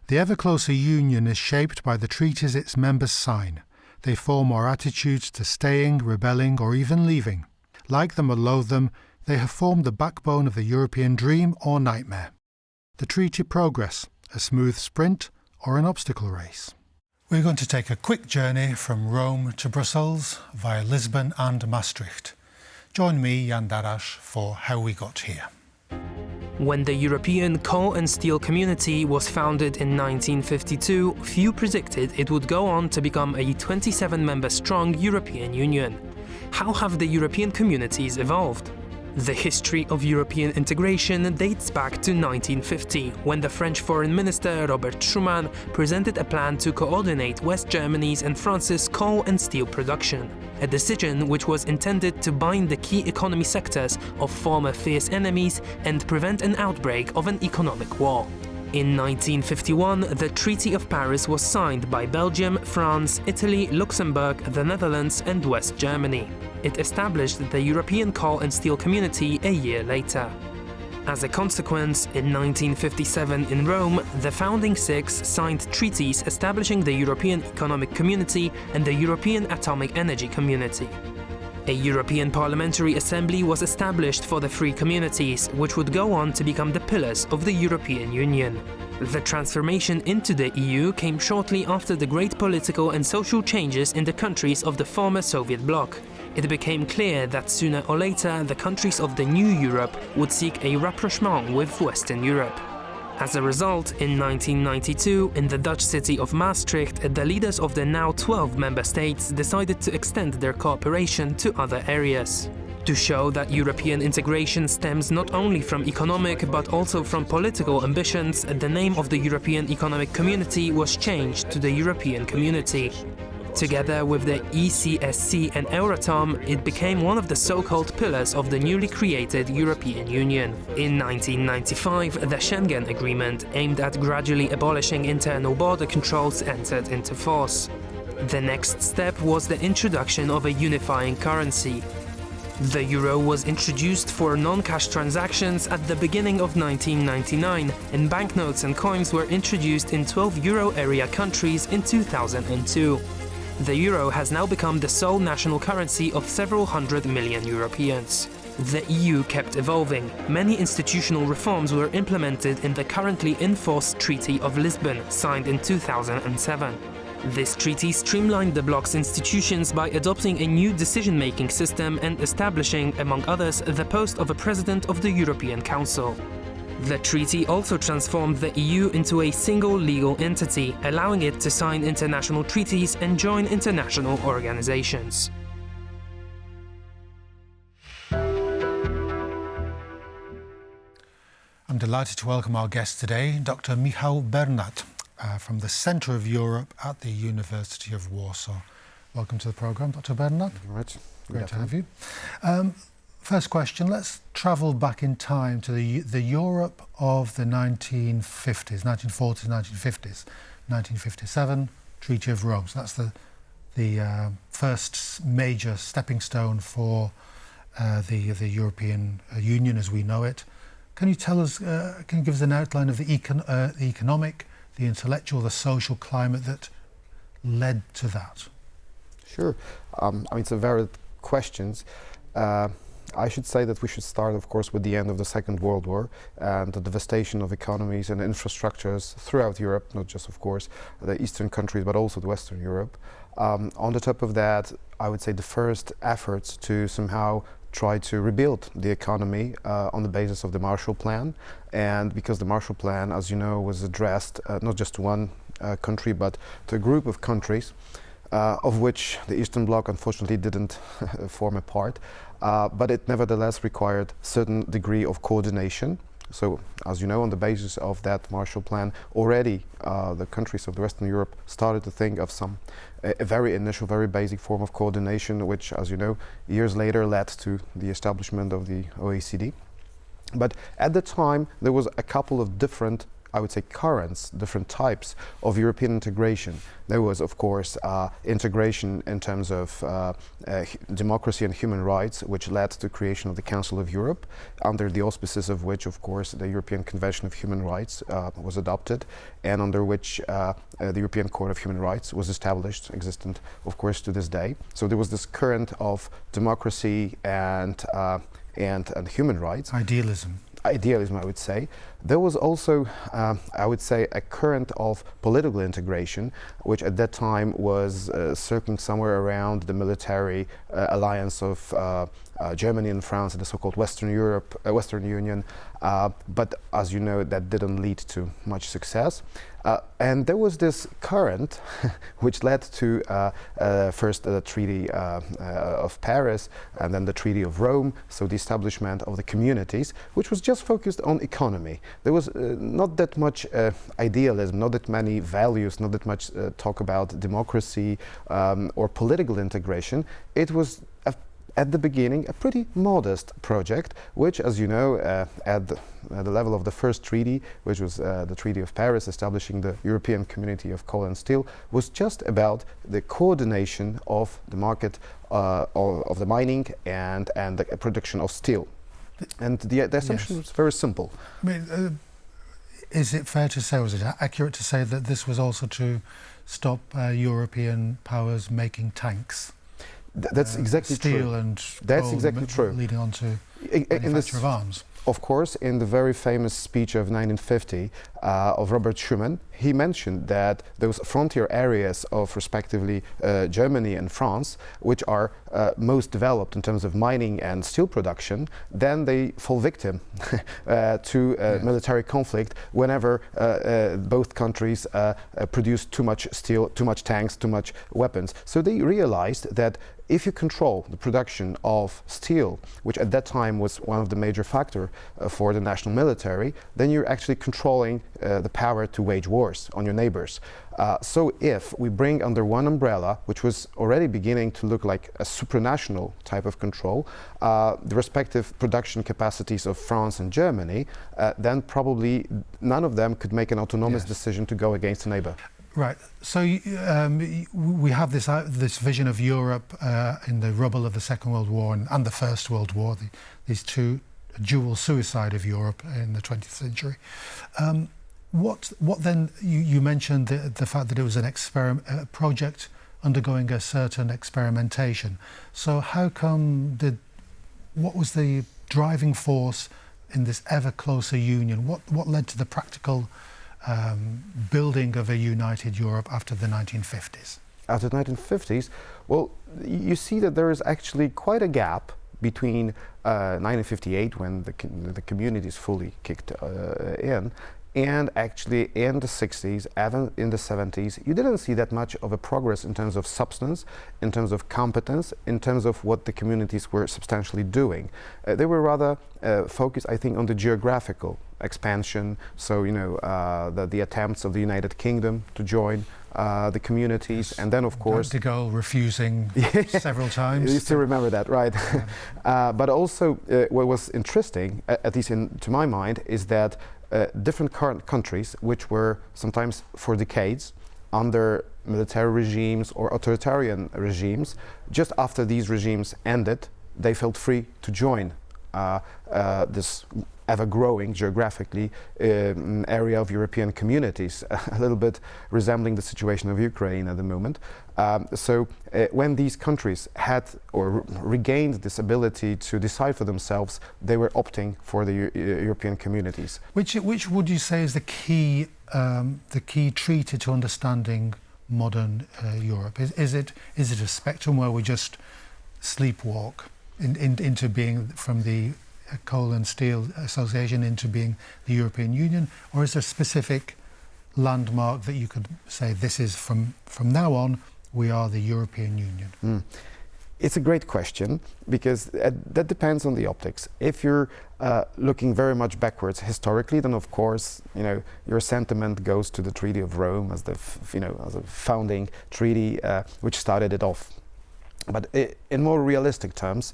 The ever-closer union is shaped by the treaties its members sign. They form our attitudes to staying, rebelling, or even leaving. Like them or loathe them, they have formed the backbone of the European dream or nightmare. The treaty progress, a smooth sprint or an obstacle race. We're going to take a quick journey from Rome to Brussels via Lisbon and Maastricht. Join me, Jan Darasz, for How We Got Here. When the European Coal and Steel Community was founded in 1952, few predicted it would go on to become a 27-member strong European Union. How have the European communities evolved? The history of European integration dates back to 1950, when the French Foreign Minister Robert Schuman presented a plan to coordinate West Germany's and France's coal and steel production. A decision which was intended to bind the key economy sectors of former fierce enemies and prevent an outbreak of an economic war. In 1951, the Treaty of Paris was signed by Belgium, France, Italy, Luxembourg, the Netherlands and West Germany. It established the European Coal and Steel Community a year later. As a consequence, in 1957 in Rome, the founding six signed treaties establishing the European Economic Community and the European Atomic Energy Community. A European Parliamentary Assembly was established for the three communities, which would go on to become the pillars of the European Union. The transformation into the EU came shortly after the great political and social changes in the countries of the former Soviet bloc. It became clear that sooner or later the countries of the new Europe would seek a rapprochement with Western Europe. As a result, in 1992, in the Dutch city of Maastricht, the leaders of the now 12 member states decided to extend their cooperation to other areas. To show that European integration stems not only from economic but also from political ambitions, the name of the European Economic Community was changed to the European Community. Together with the ECSC and Euratom, it became one of the so-called pillars of the newly created European Union. In 1995, the Schengen Agreement, aimed at gradually abolishing internal border controls, entered into force. The next step was the introduction of a unifying currency. The euro was introduced for non-cash transactions at the beginning of 1999, and banknotes and coins were introduced in 12 euro area countries in 2002. The euro has now become the sole national currency of several hundred million Europeans. The EU kept evolving. Many institutional reforms were implemented in the currently in force Treaty of Lisbon, signed in 2007. This treaty streamlined the bloc's institutions by adopting a new decision-making system and establishing, among others, the post of a President of the European Council. The treaty also transformed the EU into a single legal entity, allowing it to sign international treaties and join international organizations. I'm delighted to welcome our guest today, Dr. Michał Bernat, from the Centre of Europe at the University of Warsaw. Welcome to the programme, Dr. Bernat. Thank you very much. Great to have you. First question, let's travel back in time to the Europe of the 1950s, 1940s, 1950s. 1957, Treaty of Rome. So that's the first major stepping stone for the European Union as we know it. Can you tell us, can you give us an outline of the economic, the intellectual, the social climate that led to that? Sure. I mean, it's a varied questions. I should say that we should start, of course, with the end of the Second World War and the devastation of economies and infrastructures throughout Europe, not just, of course, the Eastern countries, but also the Western Europe. On the top of that, I would say the first efforts to somehow try to rebuild the economy on the basis of the Marshall Plan. And because the Marshall Plan, as you know, was addressed not just to one country, but to a group of countries, of which the Eastern Bloc unfortunately didn't form a part, but it nevertheless required certain degree of coordination. So, as you know, on the basis of that Marshall Plan, already the countries of the Western Europe started to think of a very initial, very basic form of coordination, which, as you know, years later led to the establishment of the OECD. But at the time, there was a couple of different I would say, currents, different types of European integration. There was, of course, integration in terms of democracy and human rights, which led to the creation of the Council of Europe, under the auspices of which, of course, the European Convention of Human Rights was adopted, and under which the European Court of Human Rights was established, existent, of course, to this day. So there was this current of democracy and human rights. Idealism, I would say. There was also, I would say, a current of political integration, which at that time was circling somewhere around the military alliance of Germany and France and the so-called Western Union. But as you know, that didn't lead to much success. And there was this current which led to first the Treaty of Paris and then the Treaty of Rome, so the establishment of the communities, which was just focused on economy. There was not that much idealism, not that many values, not that much talk about democracy or political integration. It was at the beginning a pretty modest project, which, as you know, at the level of the first treaty, which was the Treaty of Paris, establishing the European Community of Coal and Steel, was just about the coordination of the market of the mining and the production of steel. And the assumption was very simple. I mean, is it fair to say, or is it accurate to say that this was also to stop European powers making tanks? That's exactly steel true. And that's coal exactly true. Leading on to manufacture of arms. Of course, in the very famous speech of 1950 of Robert Schuman, he mentioned that those frontier areas of respectively Germany and France, which are most developed in terms of mining and steel production, then they fall victim to military conflict whenever both countries produce too much steel, too much tanks, too much weapons. So they realized that if you control the production of steel, which at that time was one of the major factors for the national military, then you're actually controlling the power to wage wars on your neighbors. So if we bring under one umbrella, which was already beginning to look like a supranational type of control, the respective production capacities of France and Germany, then probably none of them could make an autonomous decision to go against a neighbor. Right. So we have this vision of Europe in the rubble of the Second World War and the First World War, these two dual suicide of Europe in the 20th century. What then? You mentioned the fact that it was a project undergoing a certain experimentation. So how come what was the driving force in this ever closer union? What led to the practical building of a united Europe after the 1950s? After the 1950s, well, you see that there is actually quite a gap between 1958, when the communities fully kicked in, and actually in the 60s, even in the 70s, you didn't see that much of a progress in terms of substance, in terms of competence, in terms of what the communities were substantially doing. They were rather focused, I think, on the geographical expansion. So, you know, the attempts of the United Kingdom to join the communities, and then, of course, de Gaulle refusing several times. You still remember that, right? But also, what was interesting, at least to my mind, is that different current countries, which were sometimes for decades under military regimes or authoritarian regimes, just after these regimes ended, they felt free to join this ever-growing geographically area of European communities, a little bit resembling the situation of Ukraine at the moment. So when these countries had or regained this ability to decide for themselves, they were opting for the European communities. Which would you say is the key treaty to understanding modern Europe? Is it a spectrum where we just sleepwalk into being from the Coal and Steel Association into being the European Union, or is there a specific landmark that you could say this is from now on we are the European Union? It's a great question, because that depends on the optics. If you're looking very much backwards historically, then of course, you know, your sentiment goes to the Treaty of Rome as as a founding treaty which started it off. But in more realistic terms,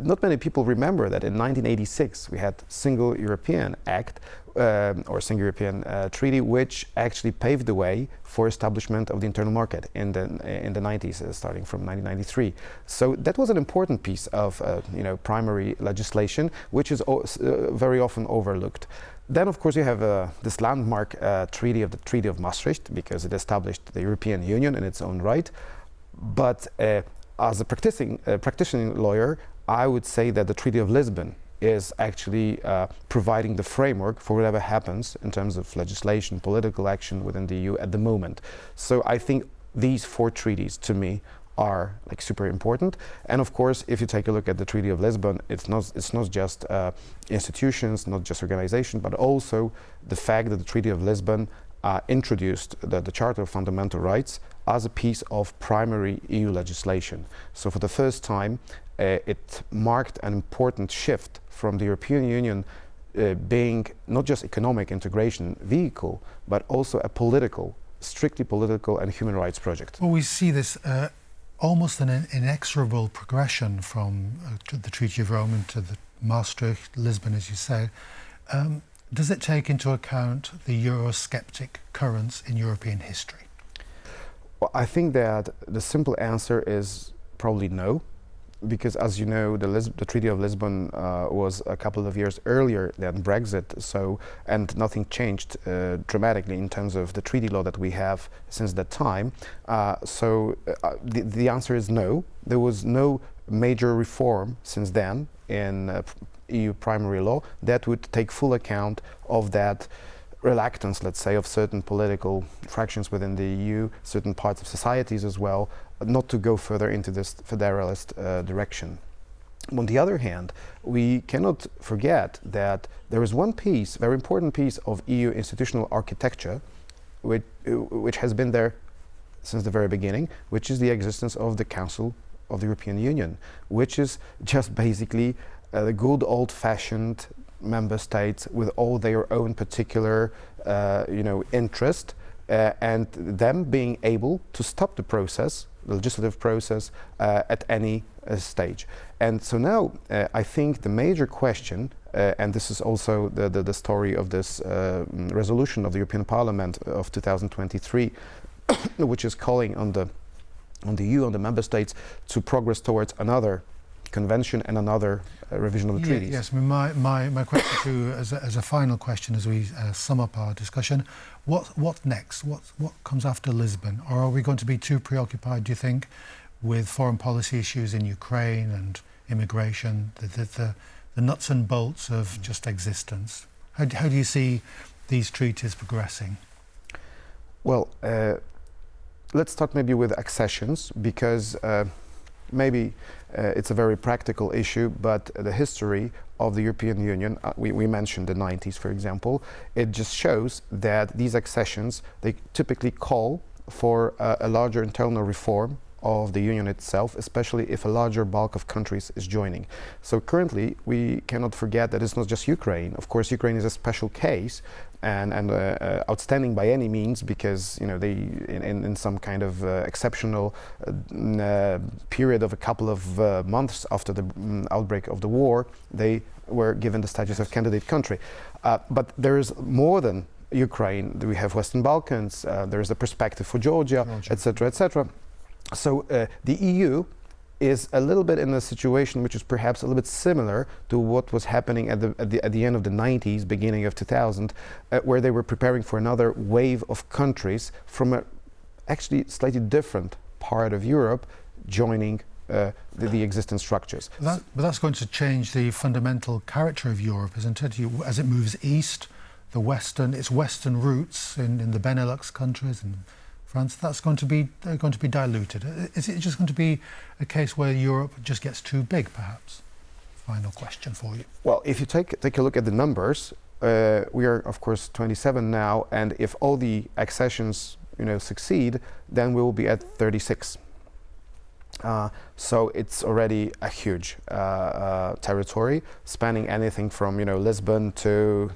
not many people remember that in 1986 we had Single European Act, or Single European Treaty, which actually paved the way for establishment of the internal market in the 90s, starting from 1993. So that was an important piece of primary legislation, which is very often overlooked. Then, of course, you have this landmark treaty of the Treaty of Maastricht, because it established the European Union in its own right. But as a practicing lawyer, I would say that the Treaty of Lisbon is actually providing the framework for whatever happens in terms of legislation, political action within the EU at the moment. So I think these 4 treaties, to me, are like super important. And of course, if you take a look at the Treaty of Lisbon, it's not just institutions, not just organization, but also the fact that the Treaty of Lisbon introduced the Charter of Fundamental Rights as a piece of primary EU legislation. So for the first time, it marked an important shift from the European Union being not just economic integration vehicle, but also a strictly political and human rights project. Well, we see this almost an inexorable progression from the Treaty of Rome into the Maastricht, Lisbon, as you say. Does it take into account the Eurosceptic currents in European history? Well, I think that the simple answer is probably no, because as you know, the Treaty of Lisbon was a couple of years earlier than Brexit, and nothing changed dramatically in terms of the treaty law that we have since that time. The answer is no. There was no major reform since then in EU primary law that would take full account of that reluctance, let's say, of certain political fractions within the EU, certain parts of societies as well, not to go further into this federalist direction. On the other hand, we cannot forget that there is one piece, very important piece of EU institutional architecture, which has been there since the very beginning, which is the existence of the Council of the European Union, which is just basically the good old-fashioned member states with all their own particular interest, and them being able to stop the process, the legislative process, at any stage. And so now I think the major question, and this is also the story of this resolution of the European Parliament of 2023, which is calling on the EU, on the member states, to progress towards another convention and another revision of the treaties. Yes, I mean, my question to you as a final question as we sum up our discussion, what next? What comes after Lisbon? Or are we going to be too preoccupied, do you think, with foreign policy issues in Ukraine and immigration, the nuts and bolts of just existence? How do you see these treaties progressing? Well, let's start maybe with accessions, because maybe it's a very practical issue, but the history of the European Union, we mentioned the 90s, for example, it just shows that these accessions, they typically call for a larger internal reform of the Union itself, especially if a larger bulk of countries is joining. So currently, we cannot forget that it's not just Ukraine. Of course, Ukraine is a special case and outstanding by any means, because they in some kind of exceptional period of a couple of months after the outbreak of the war, they were given the status of candidate country. But there is more than Ukraine. We have Western Balkans. There is a perspective for Georgia, etc., etc. So the EU is a little bit in a situation which is perhaps a little bit similar to what was happening at the end of the 90s, beginning of 2000, where they were preparing for another wave of countries from a actually slightly different part of Europe joining the existing structures. But that's going to change the fundamental character of Europe, isn't it? As it moves east, its western roots in the Benelux countries and France, they're going to be diluted. Is it just going to be a case where Europe just gets too big, perhaps? Final question for you. Well, if you take a look at the numbers, we are of course 27 now, and if all the accessions succeed, then we will be at 36. So it's already a huge territory, spanning anything from Lisbon to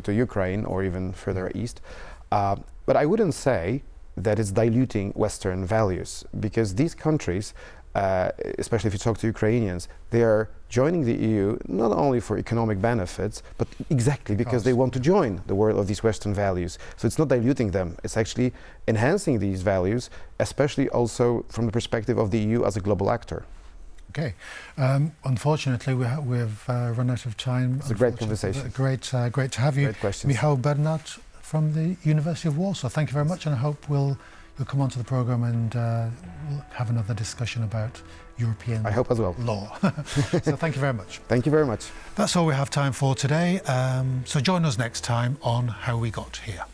Ukraine or even further east. But I wouldn't say that it's diluting Western values, because these countries especially if you talk to Ukrainians, they are joining the EU not only for economic benefits, but exactly because they want to join the world of these Western values. So it's not diluting them, it's actually enhancing these values, especially also from the perspective of the EU as a global actor. Okay. Unfortunately, we've run out of time. It's a great conversation. Great to have you. Great questions. Michał Bernat from the University of Warsaw. Thank you very much, and I hope you'll come onto the programme and we'll have another discussion about European I hope as well. law. So thank you very much. Thank you very much. That's all we have time for today. So join us next time on How We Got Here.